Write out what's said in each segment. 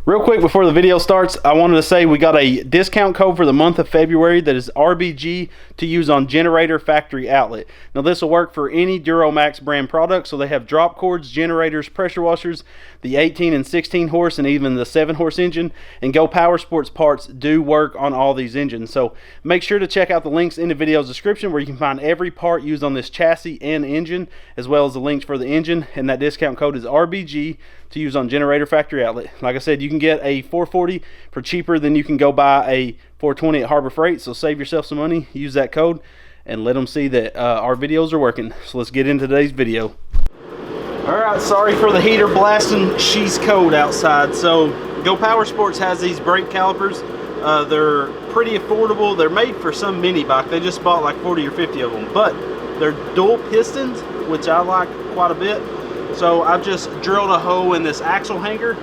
Real quick before the video starts, I wanted to say we got a discount code for the month of February that is RBG to use on generator factory outlet. Now this will work for any Duromax brand product, so they have drop cords, generators, pressure washers, the 18 and 16 horse and even the 7 horse engine, and Go Power Sports parts do work on all these engines. So make sure to check out the links in the video's description where you can find every part used on this chassis and engine, as well as the links for the engine, and that discount code is RBG to use on generator factory outlet. Like I said, you can get a 440 for cheaper than you can go buy a 420 at Harbor Freight, so save yourself some money, use that code, and let them see that our videos are working. So let's get into today's video. Alright, sorry for the heater blasting, she's cold outside. So Go Power Sports has these brake calipers. They're pretty affordable. They're made for some mini bike. They just bought like 40 or 50 of them, but they're dual pistons, which I like quite a bit. So I've just drilled a hole in this axle hanger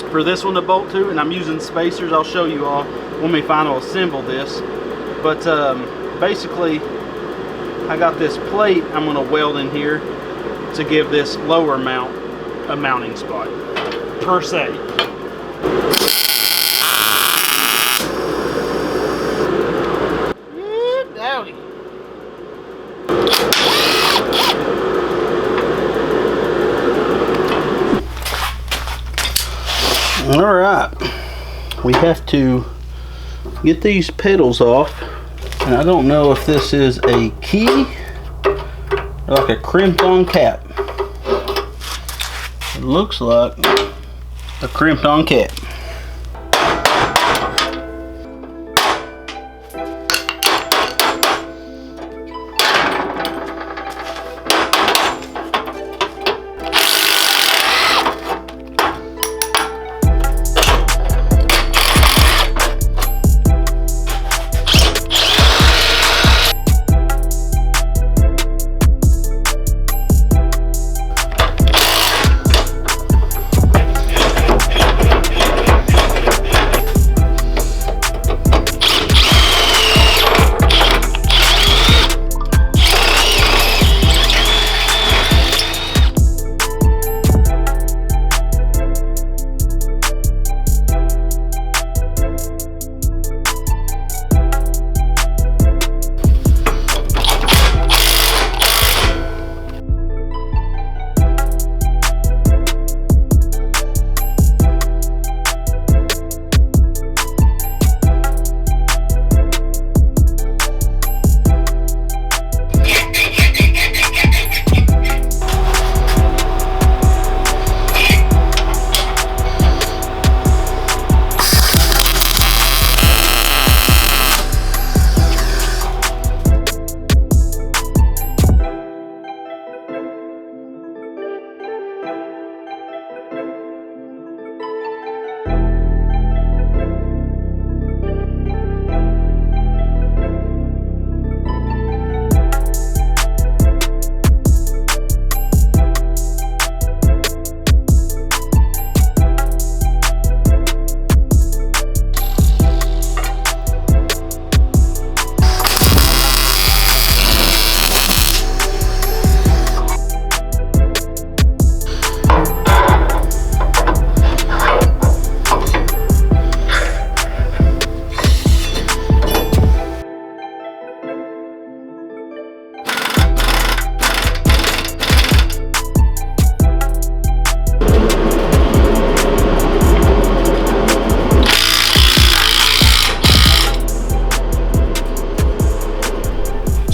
for this one to bolt to, and I'm using spacers. I'll show you all when we finally assemble this. But basically I got this plate I'm going to weld in here to give this lower mount a mounting spot per se. Dowdy. All right, we have to get these pedals off, and I don't know if this is a key or like a crimped on cap. It looks like a crimped on cap.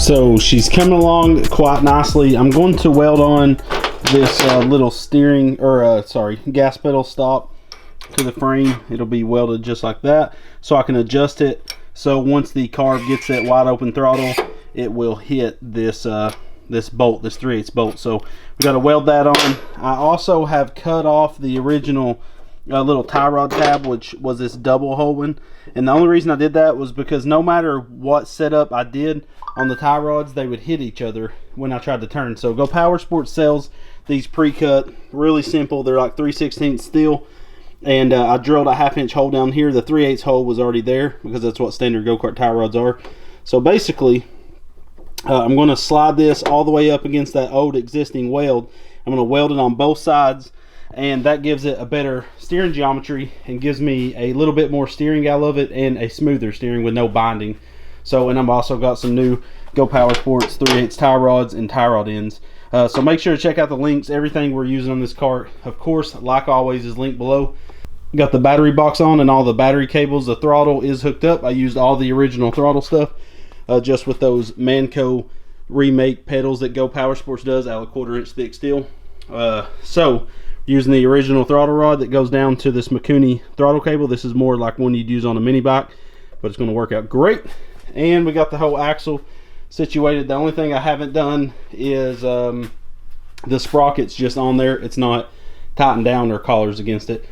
So she's coming along quite nicely. I'm going to weld on this little steering, or gas pedal stop to the frame. It'll be welded just like that, so I can adjust it. So once the carb gets that wide open throttle, it will hit this this bolt, this 3/8 bolt. So we got to weld that on. I also have cut off the original little tie rod tab, which was this double hole one, and the only reason I did that was because no matter what setup I did on the tie rods, they would hit each other when I tried to turn. So Go Power Sports sells these pre-cut, really simple. They're like 3/16 steel, and I drilled a 1/2 inch hole down here. The 3/8 hole was already there because that's what standard go-kart tie rods are. So basically I'm going to slide this all the way up against that old existing weld. I'm going to weld it on both sides. and that gives it a better steering geometry and gives me a little bit more steering out of it and a smoother steering with no binding. So, and I've also got some new Go Power Sports 3/8 tie rods and tie rod ends. So make sure to check out the links. Everything we're using on this cart, of course, like always, is linked below. Got the battery box on and all the battery cables. The throttle is hooked up. I used all the original throttle stuff, just with those Manco remake pedals that Go Power Sports does out of 1/4 inch thick steel. So using the original throttle rod that goes down to this Mikuni throttle cable. This is more like one you'd use on a mini bike, but it's going to work out great. And we got the whole axle situated. The only thing I haven't done is the sprocket's just on there. It's not tightened down or collars against it.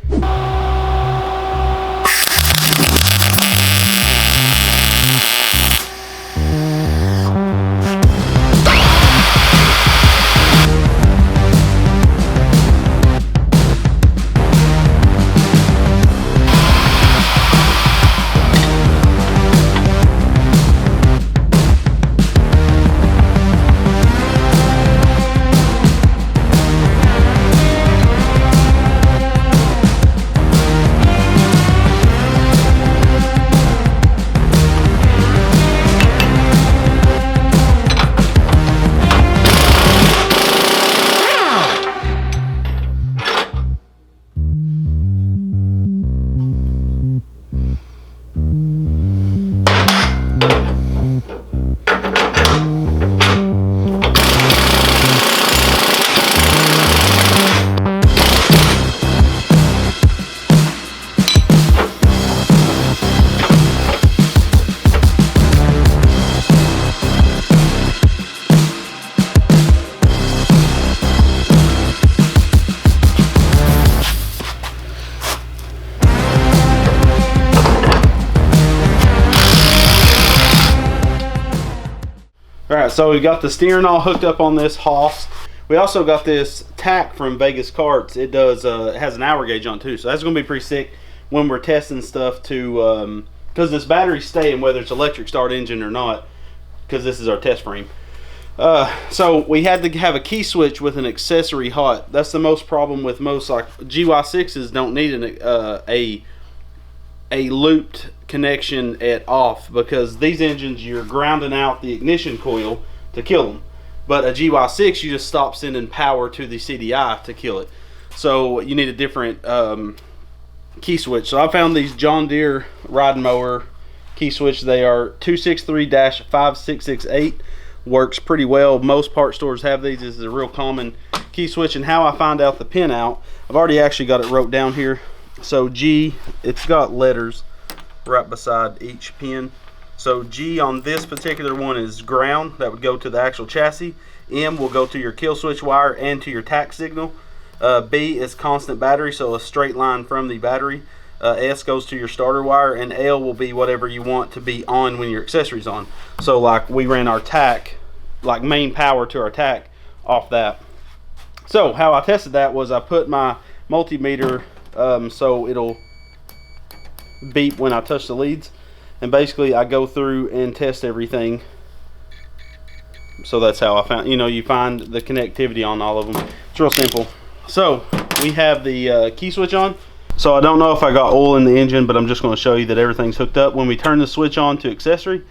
Alright, so we got the steering all hooked up on this Hoss. We also got this tack from Vegas Karts. It does it has an hour gauge on too, so that's going to be pretty sick when we're testing stuff to because this battery's staying whether it's electric start engine or not, because this is our test frame. So we had to have a key switch with an accessory hot. That's the most problem with most, like GY6s don't need a looped connection at off, because these engines you're grounding out the ignition coil to kill them, but a GY6 you just stop sending power to the CDI to kill it. So you need a different key switch. So I found these John Deere riding mower key switch. They are 263-5668. Works pretty well. Most part stores have these. This is a real common key switch. And how I find out the pin out, I've already actually got it wrote down here. So G, it's got letters right beside each pin. So G on this particular one is ground. That would go to the actual chassis. M will go to your kill switch wire and to your tack signal. B is constant battery, so a straight line from the battery. S goes to your starter wire, and L will be whatever you want to be on when your accessory's on. So like we ran our tack, like main power to our tack off that. So how I tested that was I put my multimeter so it'll beep when I touch the leads, and basically I go through and test everything. So that's how I found, you find the connectivity on all of them. It's real simple. So we have the key switch on. So I don't know if I got oil in the engine, but I'm just going to show you that everything's hooked up. When we turn the switch on to accessory,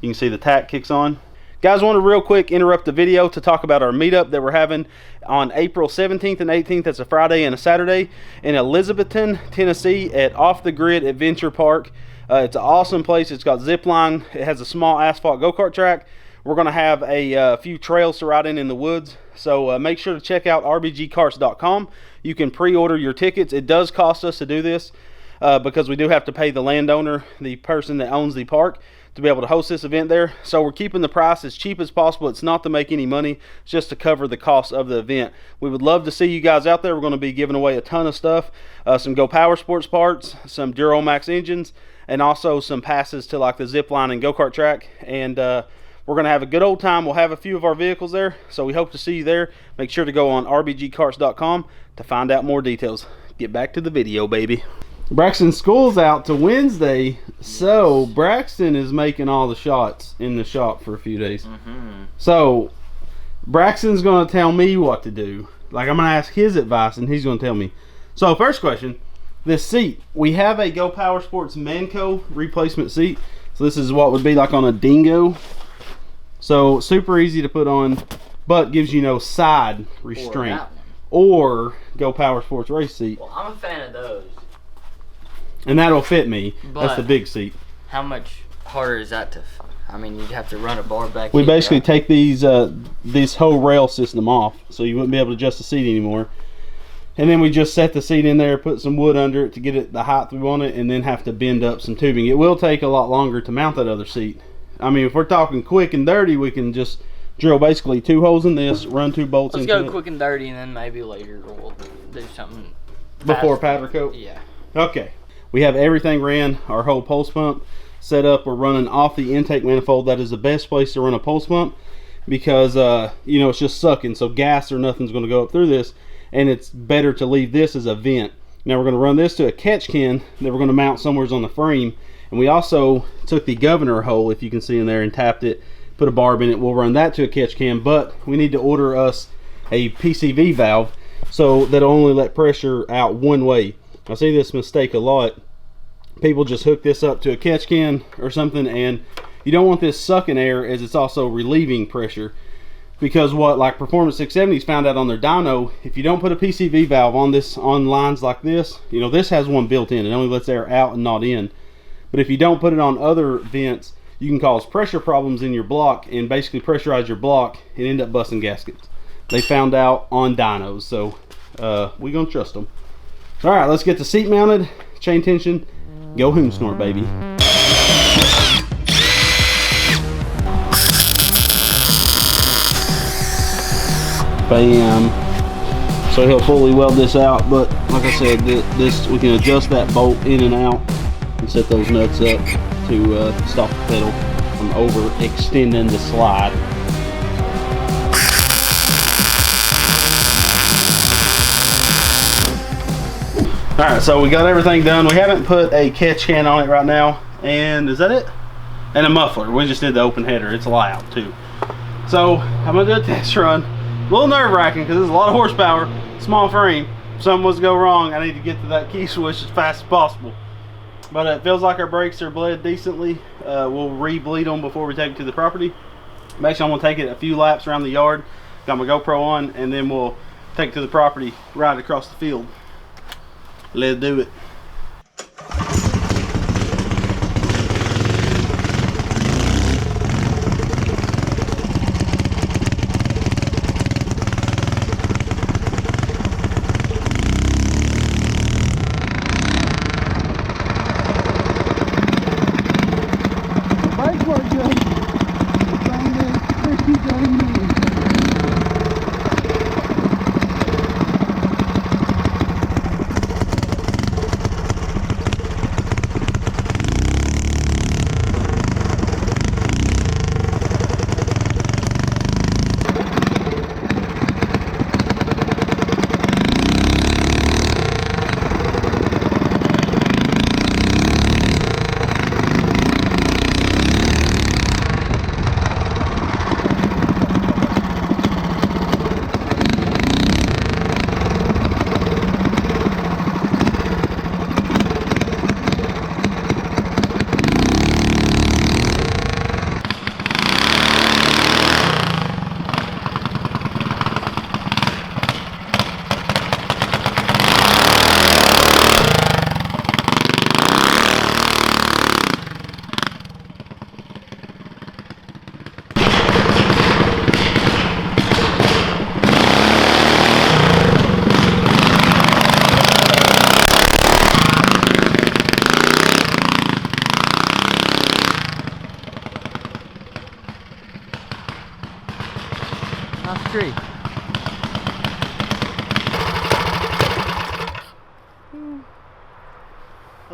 you can see the tack kicks on. Guys, want to real quick interrupt the video to talk about our meetup that we're having on April 17th and 18th. That's a Friday and a Saturday in Elizabethton, Tennessee at Off the Grid Adventure Park. It's an awesome place. It's got zip line. It has a small asphalt go-kart track. We're going to have a few trails to ride in the woods. So make sure to check out rbgkarts.com. You can pre-order your tickets. It does cost us to do this because we do have to pay the landowner, the person that owns the park, to be able to host this event there. So we're keeping the price as cheap as possible. It's not to make any money, it's just to cover the cost of the event. We would love to see you guys out there. We're going to be giving away a ton of stuff, some Go Power Sports parts, some Duromax engines, and also some passes to like the zip line and go-kart track. And we're going to have a good old time. We'll have a few of our vehicles there, so we hope to see you there. Make sure to go on rbgkarts.com to find out more details. Get back to the video, baby. Braxton's school's out to Wednesday, so Braxton is making all the shots in the shop for a few days. So Braxton's going to tell me what to do. Like, I'm gonna ask his advice and he's gonna tell me. So first question, this seat, we have a Go Power Sports Manco replacement seat. So this is what would be like on a Dingo. So super easy to put on, but gives you no side restraint. Or Go Power Sports race seat. Well, I'm a fan of those. And that'll fit me. But that's the big seat. How much harder is that to? I mean, you'd have to run a bar back. We basically take these this whole rail system off, so you wouldn't be able to adjust the seat anymore. And then we just set the seat in there, put some wood under it to get it the height we want it, and then have to bend up some tubing. It will take a lot longer to mount that other seat. I mean, if we're talking quick and dirty, we can just drill basically 2 holes in this, run 2 bolts into it. Let's go quick and dirty, and then maybe later we'll do something before powder coat. Yeah. Okay. We have everything ran, our whole pulse pump set up. We're running off the intake manifold. That is the best place to run a pulse pump because you know, it's just sucking, so gas or nothing's going to go up through this, and it's better to leave this as a vent. Now we're going to run this to a catch can that we're going to mount somewhere on the frame, and we also took the governor hole, if you can see in there, and tapped it, put a barb in it. We'll run that to a catch can, but we need to order us a PCV valve so that'll only let pressure out one way. I see this mistake a lot. People just hook this up to a catch can or something, and you don't want this sucking air as it's also relieving pressure, because what like Performance 670's found out on their dyno, if you don't put a PCV valve on this, on lines like this, you know, this has one built in, it only lets air out and not in, but if you don't put it on other vents, you can cause pressure problems in your block and basically pressurize your block and end up busting gaskets. They found out on dynos, so we're gonna trust them. All right, let's get the seat mounted, chain tension, go hoon snort, baby. Bam. So he'll fully weld this out, but like I said, this we can adjust that bolt in and out and set those nuts up to stop the pedal from overextending the slide. Alright, so we got everything done. We haven't put a catch can on it right now. And is that it? And a muffler. We just did the open header. It's loud too. So I'm going to do a test run. A little nerve wracking because there's a lot of horsepower, small frame. If something was to go wrong, I need to get to that key switch as fast as possible. But it feels like our brakes are bled decently. We'll re-bleed them before we take it to the property. Basically, I'm going to take it a few laps around the yard. Got my GoPro on, and then we'll take it to the property, ride across the field. Let's do it. Nice tree.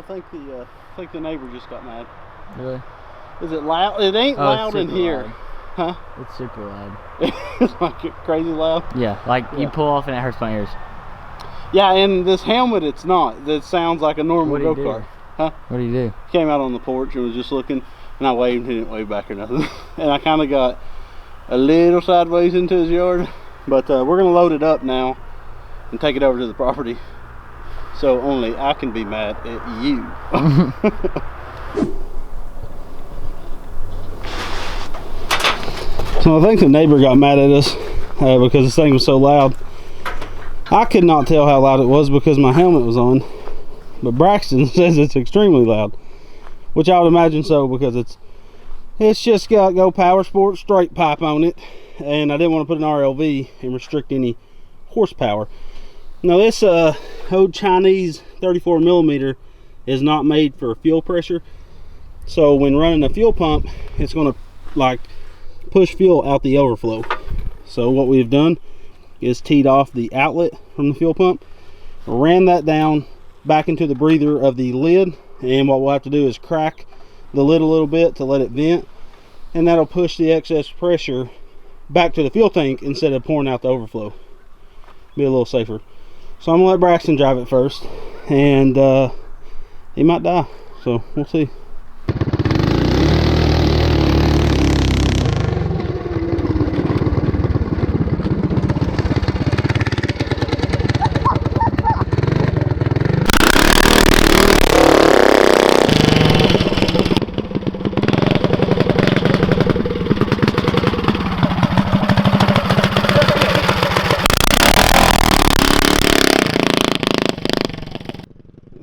I think the neighbor just got mad. Really? Is it loud? It ain't loud in here. Loud. Huh? It's super loud. It's like crazy loud? Yeah, like you pull off and it hurts my ears. Yeah, and this helmet, it's not. It sounds like a normal go-kart. Huh? What do you do? Came out on the porch and was just looking, and I waved, he didn't wave back or nothing. And I kind of got a little sideways into his yard, But we're gonna load it up now and take it over to the property, so only I can be mad at you. So I think the neighbor got mad at us because this thing was so loud. I could not tell how loud it was because my helmet was on, but Braxton says it's extremely loud, which I would imagine so, because it's just got Go Power Sport straight pipe on it, and I didn't want to put an RLV and restrict any horsepower. Now this old Chinese 34 millimeter is not made for fuel pressure, so when running a fuel pump, it's going to like push fuel out the overflow. So what we've done is teed off the outlet from the fuel pump, ran that down back into the breather of the lid, and what we'll have to do is crack the lid a little bit to let it vent, and that'll push the excess pressure back to the fuel tank instead of pouring out the overflow. Be a little safer. So I'm gonna let Braxton drive it first, and he might die, so we'll see.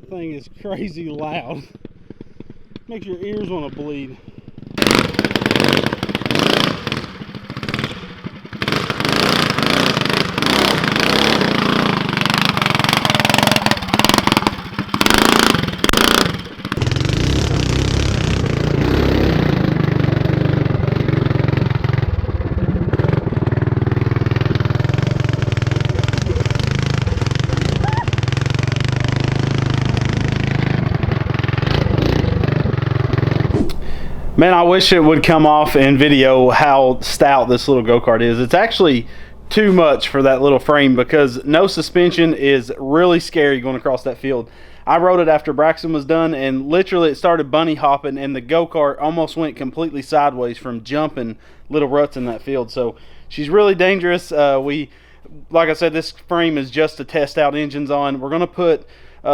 Thing is crazy loud. Makes your ears want to bleed. Man, I wish it would come off in video how stout this little go-kart is. It's actually too much for that little frame, because no suspension is really scary going across that field. I rode it after Braxton was done, and literally it started bunny hopping, and the go-kart almost went completely sideways from jumping little ruts in that field. So she's really dangerous. Like I said, this frame is just to test out engines on. We're going to put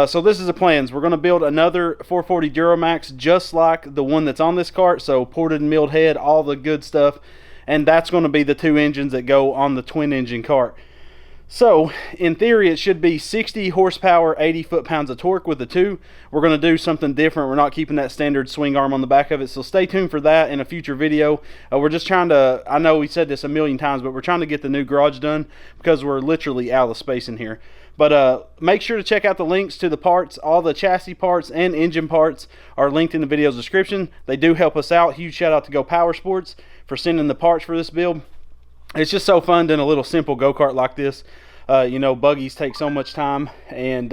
so this is the plans. We're going to build another 440 Duromax just like the one that's on this cart, so ported and milled head, all the good stuff, and that's going to be the two engines that go on the twin engine cart. So in theory it should be 60 horsepower, 80 foot-pounds of torque with the two. We're going to do something different. We're not keeping that standard swing arm on the back of it, so stay tuned for that in a future video. We're just trying to, I know we said this a million times, but we're trying to get the new garage done because we're literally out of space in here. But make sure to check out the links to the parts. All the chassis parts and engine parts are linked in the video's description. They do help us out. Huge shout out to Go Power Sports for sending the parts for this build. It's just so fun doing a little simple go-kart like this. You know, buggies take so much time, and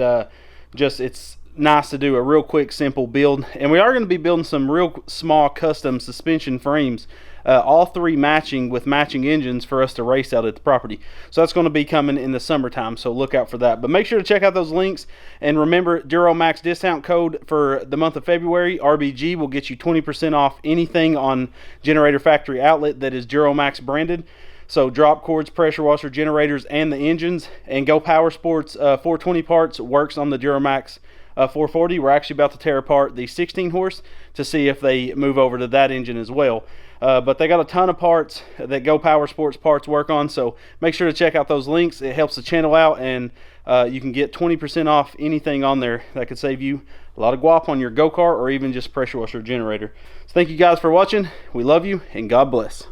it's nice to do a real quick, simple build. And we are going to be building some real small custom suspension frames, all three matching with matching engines for us to race out at the property. So that's going to be coming in the summertime, so look out for that. But make sure to check out those links, and remember, Duromax discount code for the month of February, RBG, will get you 20% off anything on Generator Factory Outlet that is Duromax branded. So drop cords, pressure washer, generators, and the engines. And Go Power Sports 420 parts works on the Duromax 440. We're actually about to tear apart the 16 horse to see if they move over to that engine as well. But they got a ton of parts that Go Power Sports parts work on, so make sure to check out those links. It helps the channel out, and you can get 20% off anything on there that could save you a lot of guap on your go-kart or even just pressure washer generator. So thank you guys for watching. We love you, and God bless.